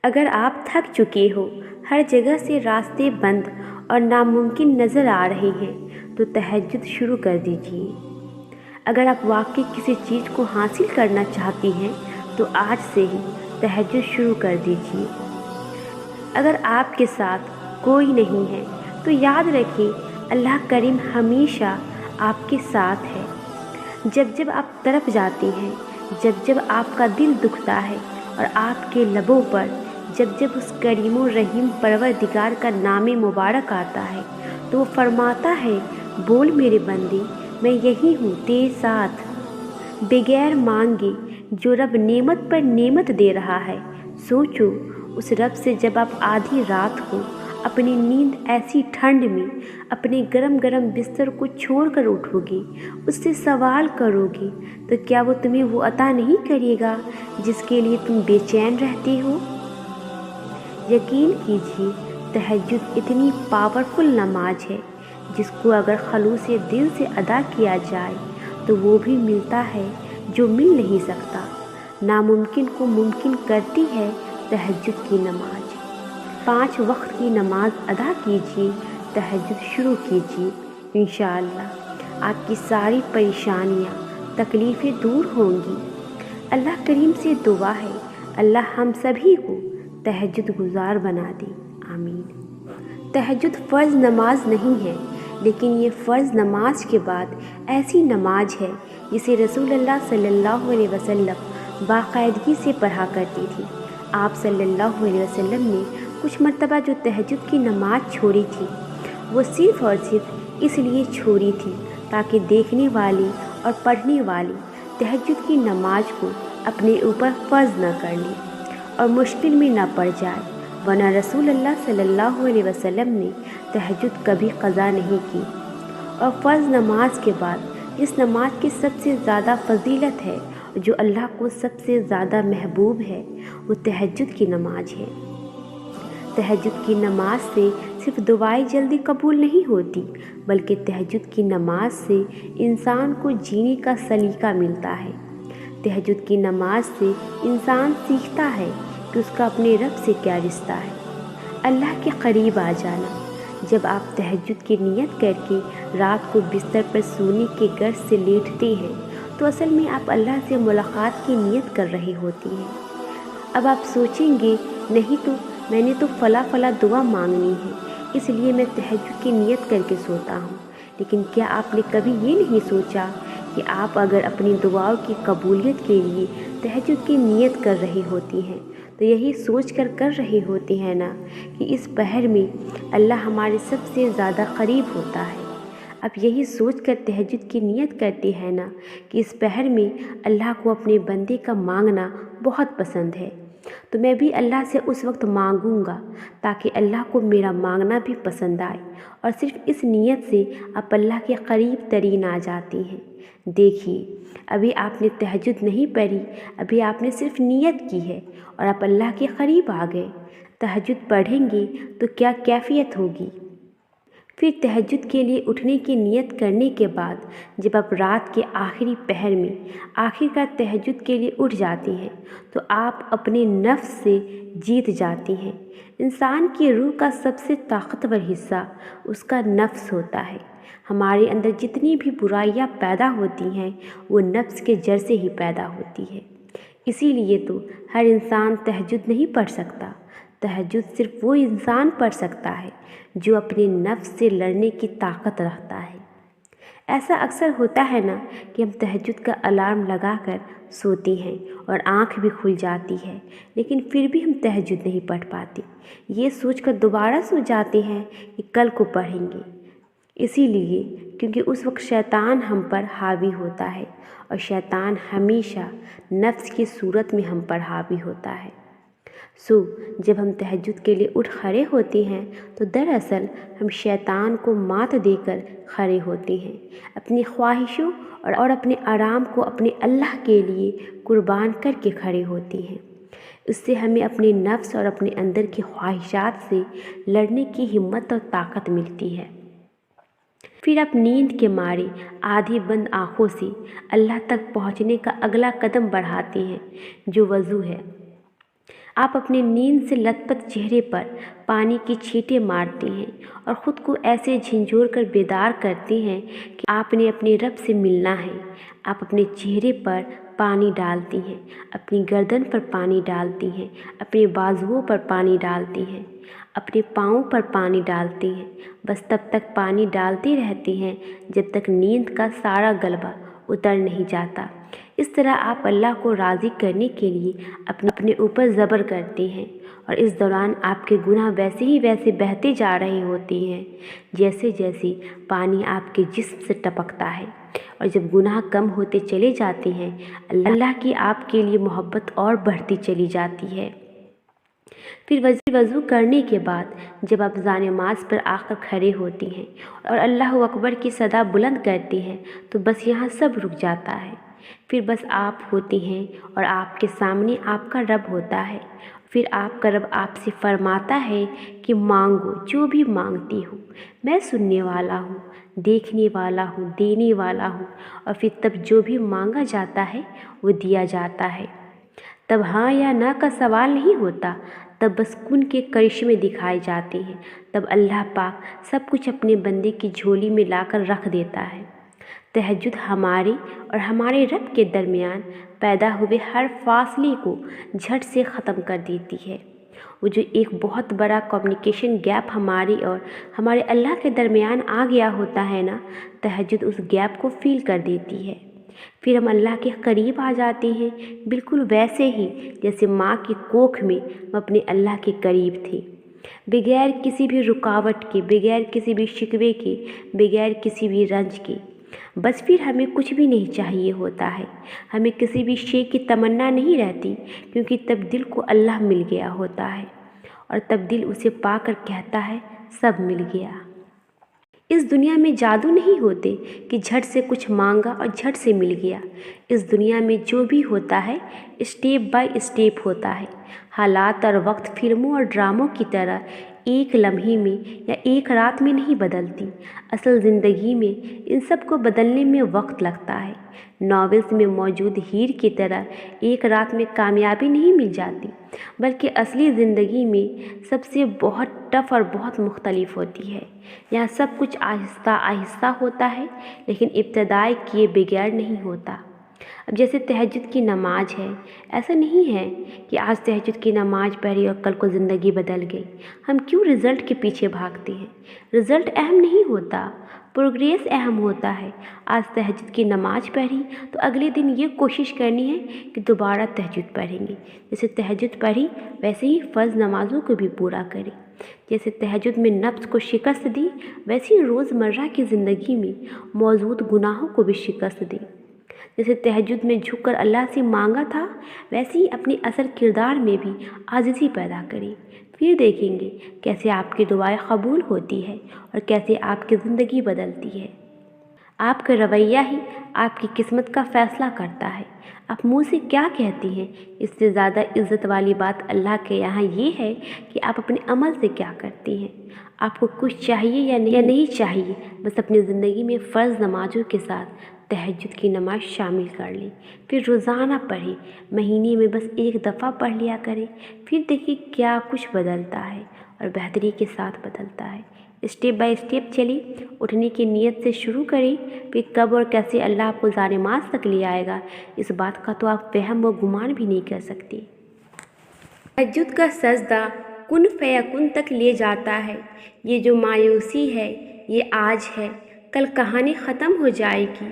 اگر آپ تھک چکے ہو، ہر جگہ سے راستے بند اور ناممکن نظر آ رہے ہیں تو تہجد شروع کر دیجیے۔ اگر آپ واقعی کسی چیز کو حاصل کرنا چاہتی ہیں تو آج سے ہی تہجد شروع کر دیجیے۔ اگر آپ کے ساتھ کوئی نہیں ہے تو یاد رکھیں اللہ کریم ہمیشہ آپ کے ساتھ ہے۔ جب آپ تڑپ جاتی ہیں، جب آپ کا دل دکھتا ہے اور آپ کے لبوں پر جب اس کریم و رحیم پروردگار کا نام مبارک آتا ہے تو وہ فرماتا ہے، بول میرے بندے، میں یہی ہوں تیرے ساتھ۔ بغیر مانگے جو رب نعمت پر نعمت دے رہا ہے، سوچو اس رب سے جب آپ آدھی رات کو اپنی نیند ایسی ٹھنڈ میں اپنے گرم بستر کو چھوڑ کر اٹھو گے، اس سے سوال کرو گے تو کیا وہ تمہیں وہ عطا نہیں کرے گا جس کے لیے تم بے چین رہتے ہو؟ یقین کیجیے تہجد اتنی پاورفل نماز ہے جس کو اگر خلوص دل سے ادا کیا جائے تو وہ بھی ملتا ہے جو مل نہیں سکتا۔ ناممکن کو ممکن کرتی ہے تہجد کی نماز۔ 5 وقت کی نماز ادا کیجیے، تہجد شروع کیجیے، انشاءاللہ آپ کی ساری پریشانیاں تکلیفیں دور ہوں گی۔ اللہ کریم سے دعا ہے اللہ ہم سبھی کو تہجد گزار بنا دے، آمین۔ تہجد فرض نماز نہیں ہے، لیکن یہ فرض نماز کے بعد ایسی نماز ہے جسے رسول اللہ صلی اللہ علیہ وسلم باقاعدگی سے پڑھا کرتی تھی۔ آپ صلی اللہ علیہ وسلم نے کچھ مرتبہ جو تہجد کی نماز چھوڑی تھی وہ صرف اور صرف اس لیے چھوڑی تھی تاکہ دیکھنے والی اور پڑھنے والی تہجد کی نماز کو اپنے اوپر فرض نہ کر لے اور مشکل میں نہ پڑ جائے، ورنہ رسول اللہ صلی اللہ علیہ وسلم نے تہجد کبھی قضا نہیں کی۔ اور فرض نماز کے بعد جس نماز کی سب سے زیادہ فضیلت ہے اور جو اللہ کو سب سے زیادہ محبوب ہے وہ تہجد کی نماز ہے۔ تہجد کی نماز سے صرف دعائیں جلدی قبول نہیں ہوتی، بلکہ تہجد کی نماز سے انسان کو جینے کا سلیقہ ملتا ہے۔ تہجد کی نماز سے انسان سیکھتا ہے کہ اس کا اپنے رب سے کیا رشتہ ہے۔ اللہ کے قریب آ جانا۔ جب آپ تہجد کی نیت کر کے رات کو بستر پر سونے کے غرض سے لیٹتے ہیں تو اصل میں آپ اللہ سے ملاقات کی نیت کر رہے ہوتی ہیں۔ اب آپ سوچیں گے، نہیں تو میں نے تو فلاں دعا مانگنی ہے، اس لیے میں تہجد کی نیت کر کے سوتا ہوں۔ لیکن کیا آپ نے کبھی یہ نہیں سوچا کہ آپ اگر اپنی دعاؤں کی قبولیت کے لیے تہجد کی نیت کر رہی ہوتی ہیں تو یہی سوچ کر رہے ہوتے ہیں نا کہ اس پہر میں اللہ ہمارے سب سے زیادہ قریب ہوتا ہے۔ اب یہی سوچ کر تہجد کی نیت کرتے ہیں نا کہ اس پہر میں اللہ کو اپنے بندے کا مانگنا بہت پسند ہے، تو میں بھی اللہ سے اس وقت مانگوں گا تاکہ اللہ کو میرا مانگنا بھی پسند آئے، اور صرف اس نیت سے آپ اللہ کے قریب ترین آ جاتی ہیں۔ دیکھیے ابھی آپ نے تہجد نہیں پڑھی، ابھی آپ نے صرف نیت کی ہے اور آپ اللہ کے قریب آ گئے۔ تہجد پڑھیں گے تو کیا کیفیت ہوگی؟ پھر تہجد کے لیے اٹھنے کی نیت کرنے کے بعد جب آپ رات کے آخری پہر میں آخرکار تہجد کے لیے اٹھ جاتی ہیں تو آپ اپنے نفس سے جیت جاتی ہیں۔ انسان کی روح کا سب سے طاقتور حصہ اس کا نفس ہوتا ہے۔ ہمارے اندر جتنی بھی برائیاں پیدا ہوتی ہیں وہ نفس کے جڑ سے ہی پیدا ہوتی ہے۔ اسی لیے تو ہر انسان تہجد نہیں پڑھ سکتا۔ تہجد صرف وہ انسان پڑھ سکتا ہے جو اپنے نفس سے لڑنے کی طاقت رکھتا ہے۔ ایسا اکثر ہوتا ہے نا کہ ہم تہجد کا الارم لگا کر سوتی ہیں اور آنکھ بھی کھل جاتی ہے، لیکن پھر بھی ہم تہجد نہیں پڑھ پاتے، یہ سوچ کر دوبارہ سو جاتے ہیں کہ کل کو پڑھیں گے۔ اسی لیے کیونکہ اس وقت شیطان ہم پر حاوی ہوتا ہے، اور شیطان ہمیشہ نفس کی صورت میں ہم پر حاوی ہوتا ہے۔ جب ہم تہجد کے لیے اٹھ کھڑے ہوتے ہیں تو دراصل ہم شیطان کو مات دے کر کھڑے ہوتے ہیں، اپنی خواہشوں اور اپنے آرام کو اپنے اللہ کے لیے قربان کر کے کھڑے ہوتے ہیں۔ اس سے ہمیں اپنے نفس اور اپنے اندر کی خواہشات سے لڑنے کی ہمت اور طاقت ملتی ہے۔ پھر آپ نیند کے مارے آدھی بند آنکھوں سے اللہ تک پہنچنے کا اگلا قدم بڑھاتے ہیں جو وضو ہے۔ आप अपने नींद से लथपथ चेहरे पर पानी की छींटे मारती हैं और ख़ुद को ऐसे झिंझोर कर बेदार करती हैं कि आपने अपने रब से मिलना है। आप अपने चेहरे पर पानी डालती हैं, अपनी गर्दन पर पानी डालती हैं, अपने बाजुओं पर पानी डालती हैं, अपने पाँवों पर पानी डालती हैं। बस तब तक पानी डालती रहती हैं जब तक नींद का सारा गलबा उतर नहीं जाता। इस तरह आप अल्लाह को राज़ी करने के लिए अपने ऊपर ज़बर करती हैं और इस दौरान आपके गुनाह वैसे बहते जा रहे होते हैं जैसे जैसे पानी आपके जिस्म से टपकता है। और जब गुनाह कम होते चले जाते हैं, अल्लाह की आपके लिए मोहब्बत और बढ़ती चली जाती है। फिर वज़ू करने के बाद जब आप जान-नमाज़ पर आकर खड़े होती हैं और अल्लाह अकबर की सदा बुलंद करती हैं, तो बस यहाँ सब रुक जाता है। फिर बस आप होती हैं और आपके सामने आपका रब होता है। फिर आपका रब आपसे फरमाता है कि मांगो जो भी मांगती हो, मैं सुनने वाला हूँ, देखने वाला हूँ, देने वाला हूँ। और फिर तब जो भी मांगा जाता है वो दिया जाता है। तब हाँ या ना का सवाल नहीं होता, तब बस कुन के करिश्मे दिखाए जाते हैं। तब अल्लाह पाक सब कुछ अपने बंदे की झोली में लाकर रख देता है। तहज्जुद हमारे और हमारे रब के दरमियान पैदा हुए हर फासले को झट से ख़त्म कर देती है। वो जो एक बहुत बड़ा कम्युनिकेशन गैप हमारी और हमारे अल्लाह के दरमियान आ गया होता है ना, तहज्जुद उस गैप को फ़ील कर देती है। फिर हम अल्लाह के करीब आ जाते हैं, बिल्कुल वैसे ही जैसे माँ की कोख में हम अपने अल्लाह के करीब थे, बगैर किसी भी रुकावट के, बगैर किसी भी शिकवे के, बगैर किसी भी रंज के। बस फिर हमें कुछ भी नहीं चाहिए होता है, हमें किसी भी शे की तमन्ना नहीं रहती, क्योंकि तब दिल को अल्लाह मिल गया होता है और तब दिल उसे पाकर कहता है सब मिल गया। इस दुनिया में जादू नहीं होते कि झट से कुछ मांगा और झट से मिल गया। इस दुनिया में जो भी होता है स्टेप बाय स्टेप होता है। हालात और वक्त फिल्मों और ड्रामों की तरह एक लम्हे में या एक रात में नहीं बदलती। असल ज़िंदगी में इन सब को बदलने में वक्त लगता है। नॉवेल्स में मौजूद हीर की तरह एक रात में कामयाबी नहीं मिल जाती, बल्कि असली ज़िंदगी में सबसे बहुत टफ और बहुत मुख्तलिफ होती है। यहाँ सब कुछ आहिस्ता आहिस्ता होता है, लेकिन इब्तदाई किए बगैर नहीं होता। अब जैसे तहज्जुद की नमाज है, ऐसा नहीं है कि आज तहज्जुद की नमाज पढ़ी और कल को ज़िंदगी बदल गई। हम क्यों रिज़ल्ट के पीछे भागते हैं? रिज़ल्ट अहम नहीं होता, प्रोग्रेस अहम होता है। आज तहज्जुद की नमाज पढ़ी तो अगले दिन ये कोशिश करनी है कि दोबारा तहज्जुद पढ़ेंगे। जैसे तहज्जुद पढ़ी वैसे ही फ़र्ज़ नमाज़ों को भी पूरा करें। जैसे तहज्जुद में नफ्स को शिकस्त दी, वैसे ही रोज़मर्रा की ज़िंदगी में मौजूद गुनाहों को भी शिकस्त दें। जैसे तहज्जुद में झुककर अल्लाह से मांगा था, वैसे ही अपने असल किरदार में भी आजिज़ी पैदा करें। फिर देखेंगे कैसे आपकी दुआएं कबूल होती है और कैसे आपकी ज़िंदगी बदलती है। आपका रवैया ही आपकी किस्मत का फ़ैसला करता है। आप मुँह से क्या कहती हैं, इससे ज़्यादा इज़्ज़त वाली बात अल्लाह के यहाँ ये है कि आप अपने अमल से क्या करती हैं। आपको कुछ चाहिए या नहीं चाहिए, बस अपनी ज़िंदगी में फ़र्ज़ नमाज़ों के साथ तहज्जुद की नमाज शामिल कर लें। फिर रोज़ाना पढ़ें, महीने में बस एक दफ़ा पढ़ लिया करें। फिर देखिए क्या कुछ बदलता है और बेहतरी के साथ बदलता है। स्टेप बाय स्टेप चलिए, उठने की नीयत से शुरू करें। फिर कब और कैसे अल्लाह आपको जान-नमाज़ तक ले आएगा, इस बात का तो आप वहम व गुमान भी नहीं कर सकते। तहज्जुद का सजदा कुन फयकुन तक ले जाता है। ये जो मायूसी है ये आज है, कल कहानी ख़त्म हो जाएगी।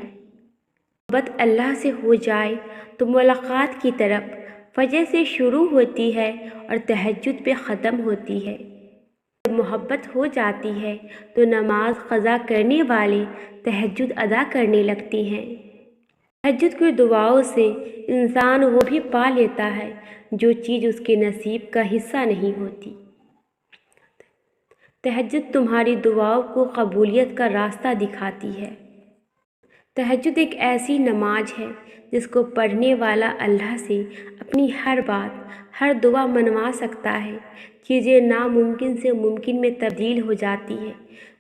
मोहब्बत अल्लाह से हो जाए तो मुलाकात की तरफ फजर से शुरू होती है और तहज्जुद पे ख़त्म होती है। जब मोहब्बत हो जाती है तो नमाज क़ज़ा करने वाले तहज्जुद अदा करने लगती हैं। तहज्जुद की दुआओं से इंसान वो भी पा लेता है जो चीज़ उसके नसीब का हिस्सा नहीं होती। तहज्जुद तुम्हारी दुआओं को कबूलियत का रास्ता दिखाती है। तहज्जुद एक ऐसी नमाज है जिसको पढ़ने वाला अल्लाह से अपनी हर बात, हर दुआ मनवा सकता है। चीज़ें नामुमकिन से मुमकिन में तब्दील हो जाती है।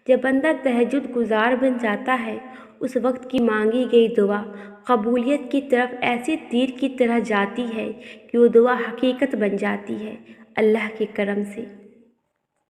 जब बंदा तहज्जुद गुज़ार बन जाता है اس وقت کی مانگی گئی دعا قبولیت کی طرف ایسے تیر کی طرح جاتی ہے کہ وہ دعا حقیقت بن جاتی ہے اللہ کے کرم سے۔